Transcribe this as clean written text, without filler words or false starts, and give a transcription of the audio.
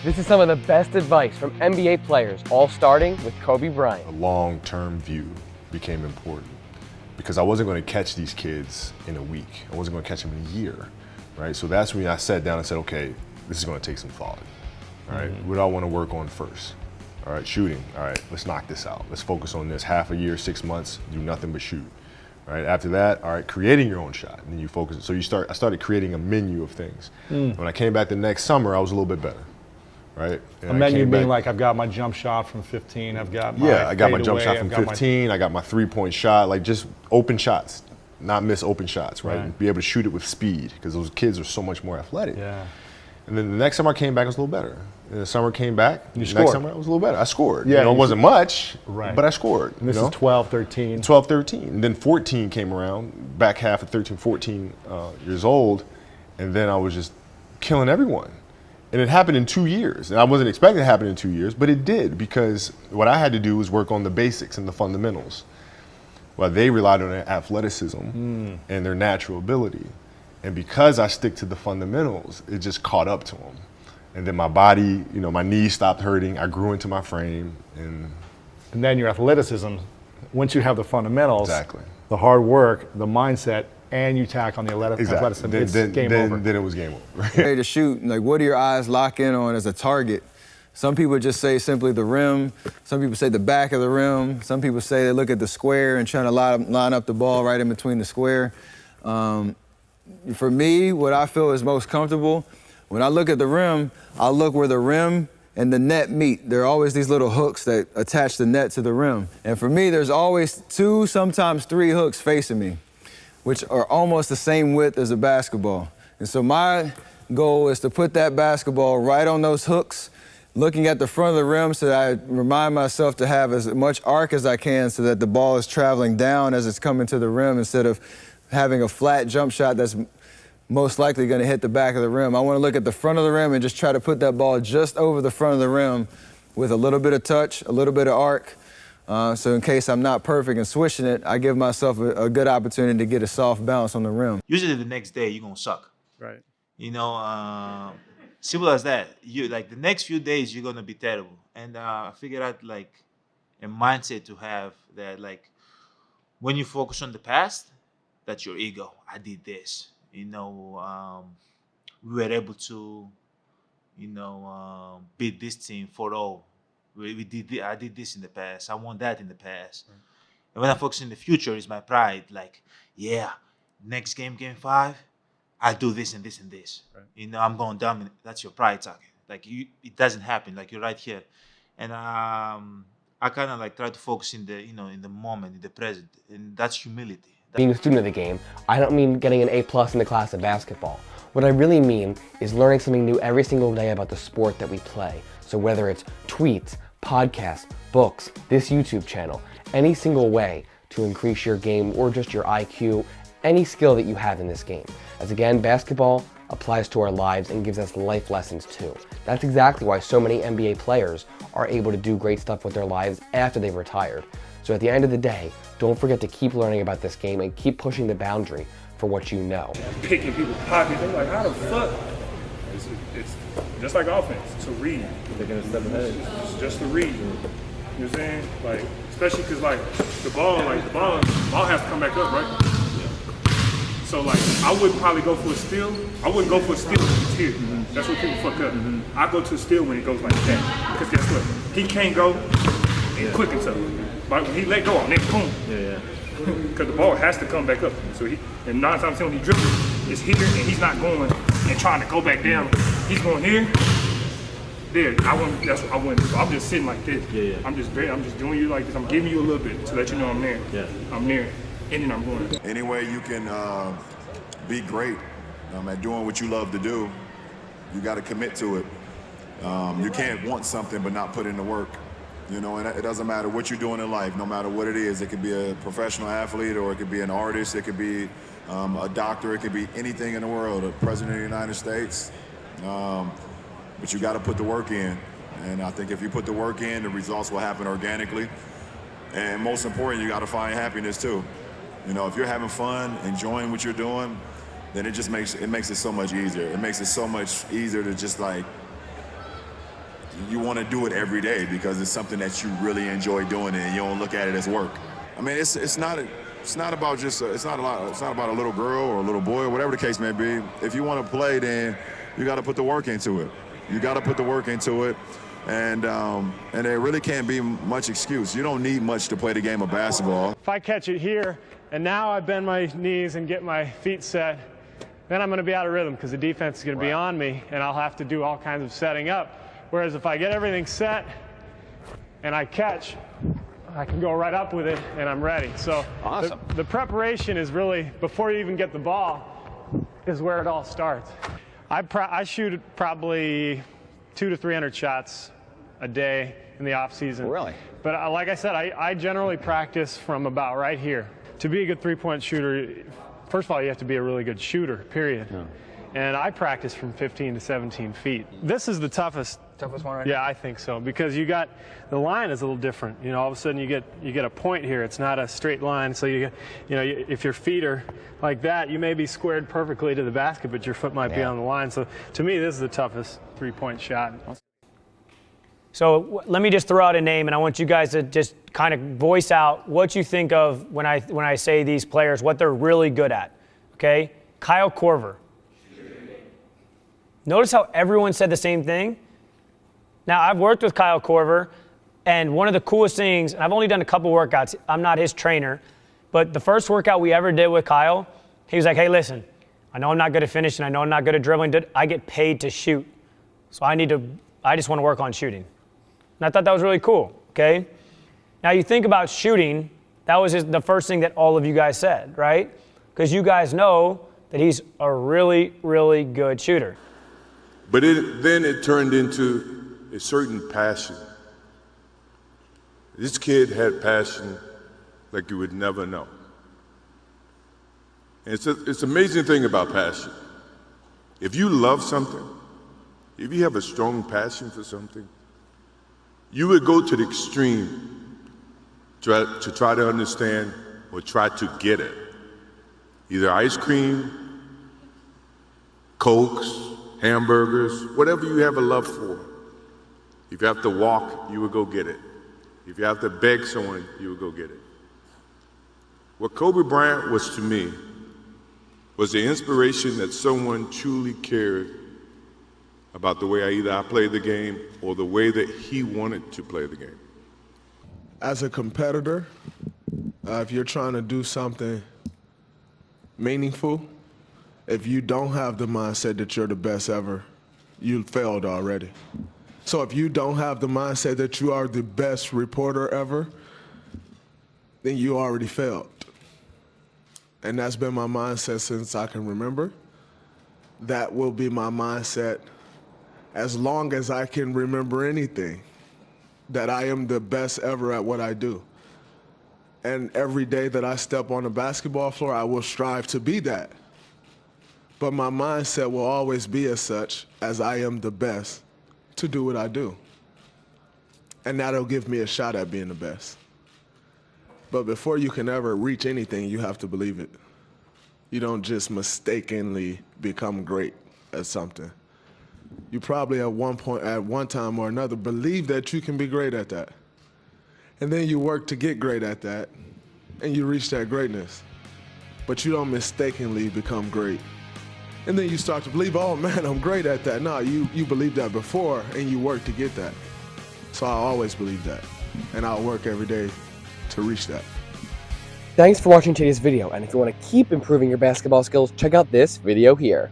This is some of the best advice from NBA players, all starting with Kobe Bryant. A long-term view became important because I wasn't going to catch these kids in a week. I wasn't going to catch them in a year, right? So that's when I sat down and said, okay, this is going to take some thought, all right? What do I want to work on first? All right, shooting. All right, let's knock this out. Let's focus on this. Half a year, 6 months, do nothing but shoot. All right, after that, all right, creating your own shot. And then you focus. So I started creating a menu of things. When I came back the next summer, I was a little bit better, right? And a menu being like, I've got my jump shot from 15, I've got my I got my jump shot from 15, I got my three-point shot, like just open shots, not miss open shots, right? And be able to shoot it with speed because those kids are so much more athletic. Yeah. And then the next summer I came back, I was a little better. And the summer came back, next summer I was a little better. I scored. Yeah, it wasn't much, right. but I scored. And this is 12, 13. 12, 13. And then 14 came around, back half of 13, 14 years old, and then I was just killing everyone. And it happened in 2 years. And I wasn't expecting it to happen in 2 years, but it did because what I had to do was work on the basics and the fundamentals. While they relied on their athleticism and their natural ability. And because I stick to the fundamentals, it just caught up to them. And then my body, my knees stopped hurting. I grew into my frame. And then your athleticism, once you have the fundamentals, exactly. The hard work, the mindset, and you tack on the athleticism, it's game over. Then it was game over. Ready to shoot, like what do your eyes lock in on as a target? Some people just say simply the rim. Some people say the back of the rim. Some people say they look at the square and trying to line up the ball right in between the square. For me, what I feel is most comfortable, when I look at the rim, I'll look where the rim and the net meet. There are always these little hooks that attach the net to the rim. And for me, there's always 2, sometimes 3 hooks facing me, which are almost the same width as a basketball. And so my goal is to put that basketball right on those hooks, looking at the front of the rim so that I remind myself to have as much arc as I can so that the ball is traveling down as it's coming to the rim instead of having a flat jump shot that's most likely going to hit the back of the rim. I want to look at the front of the rim and just try to put that ball just over the front of the rim with a little bit of touch, a little bit of arc. So in case I'm not perfect in swishing it, I give myself a good opportunity to get a soft bounce on the rim. Usually the next day you're going to suck. Right. Simple as that. The next few days you're going to be terrible. And I figured out a mindset to have that when you focus on the past, that's your ego. I did this. We were able to, beat this team 4-0. I did this in the past. I won that in the past. Right. And when I focus in the future, is my pride. Next game, game 5, I'll do this and this and this. Right. I'm going to dominate. That's your pride talking. It doesn't happen. You're right here. And I kind of try to focus in the, in the moment, in the present. And that's humility. Being a student of the game, I don't mean getting an A+ in the class of basketball. What I really mean is learning something new every single day about the sport that we play. So whether it's tweets, podcasts, books, this YouTube channel, any single way to increase your game or just your IQ, any skill that you have in this game. As again, basketball applies to our lives and gives us life lessons too. That's exactly why so many NBA players are able to do great stuff with their lives after they've retired. So at the end of the day, don't forget to keep learning about this game and keep pushing the boundary for what you know. Picking people's pockets, they're like, how the fuck? It's just like offense, to read. Taking a step ahead. It's just to read. You know what I'm saying? Especially because the ball has to come back up, right? Yeah. So I wouldn't probably go for a steal. I wouldn't go for a steal if it's here. That's what people fuck up. I go to a steal when it goes like that. Because guess what? He can't go and quick himself. But when he let go, next boom. Yeah. Because the ball has to come back up. So and 9 times 10 when he dribbles, it's here and he's not going and trying to go back down. He's going here. There, I wouldn't. So I'm just sitting like this. Yeah. I'm just doing you like this. I'm giving you a little bit to let you know I'm there. Yeah. I'm there, and then I'm going. Any way you can be great at doing what you love to do, you got to commit to it. You can't want something but not put in the work. And it doesn't matter what you're doing in life, no matter what it is. It could be a professional athlete, or it could be an artist, it could be a doctor, it could be anything in the world, a president of the United States. But you got to put the work in. And I think if you put the work in, the results will happen organically. And most important, you got to find happiness too. If you're having fun, enjoying what you're doing, then it just makes it so much easier. It makes it so much easier to just you want to do it every day because it's something that you really enjoy doing and you don't look at it as work. I mean, it's not about just it's not about a little girl or a little boy or whatever the case may be. If you want to play, then you got to put the work into it. You got to put the work into it, and there really can't be much excuse. You don't need much to play the game of basketball. If I catch it here and now I bend my knees and get my feet set, then I'm going to be out of rhythm because the defense is going to be on me and I'll have to do all kinds of setting up. Whereas if I get everything set and I catch, I can go right up with it and I'm ready. So awesome. The preparation is really, before you even get the ball, is where it all starts. I shoot probably 200 to 300 shots a day in the off season. Really? But like I said, I generally practice from about right here. To be a good three-point shooter, first of all, you have to be a really good shooter, period. Yeah. And I practice from 15 to 17 feet. This is the toughest one right Yeah, now? I think so, because you got, the line is a little different. You know, all of a sudden you get a point here. It's not a straight line, so if your feet are like that, you may be squared perfectly to the basket, but your foot might be on the line. So to me, this is the toughest three-point shot. So let me just throw out a name, and I want you guys to just kind of voice out what you think of when I say these players, what they're really good at. Okay, Kyle Korver. Notice how everyone said the same thing? Now, I've worked with Kyle Korver, and one of the coolest things, and I've only done a couple workouts, I'm not his trainer, but the first workout we ever did with Kyle, he was like, hey, listen, I know I'm not good at finishing, I know I'm not good at dribbling, I get paid to shoot. So I just want to work on shooting. And I thought that was really cool, okay? Now you think about shooting, that was the first thing that all of you guys said, right? Because you guys know that he's a really, really good shooter. But then it turned into a certain passion. This kid had passion like you would never know. And it's an amazing thing about passion. If you love something, if you have a strong passion for something, you would go to the extreme to try to understand or try to get it. Either ice cream, Cokes, hamburgers, whatever you have a love for. If you have to walk, you would go get it. If you have to beg someone, you would go get it. What Kobe Bryant was to me was the inspiration that someone truly cared about the way I played the game or the way that he wanted to play the game. As a competitor, if you're trying to do something meaningful, if you don't have the mindset that you're the best ever, you failed already. So if you don't have the mindset that you are the best reporter ever, then you already failed. And that's been my mindset since I can remember. That will be my mindset as long as I can remember anything, that I am the best ever at what I do. And every day that I step on the basketball floor, I will strive to be that. But my mindset will always be as such, as I am the best to do what I do. And that'll give me a shot at being the best. But before you can ever reach anything, you have to believe it. You don't just mistakenly become great at something. You probably at one time or another, believe that you can be great at that. And then you work to get great at that, and you reach that greatness. But you don't mistakenly become great. And then you start to believe, oh man, I'm great at that. No, you believed that before, and you work to get that. So I always believe that, and I'll work every day to reach that. Thanks for watching today's video, and if you want to keep improving your basketball skills, check out this video here.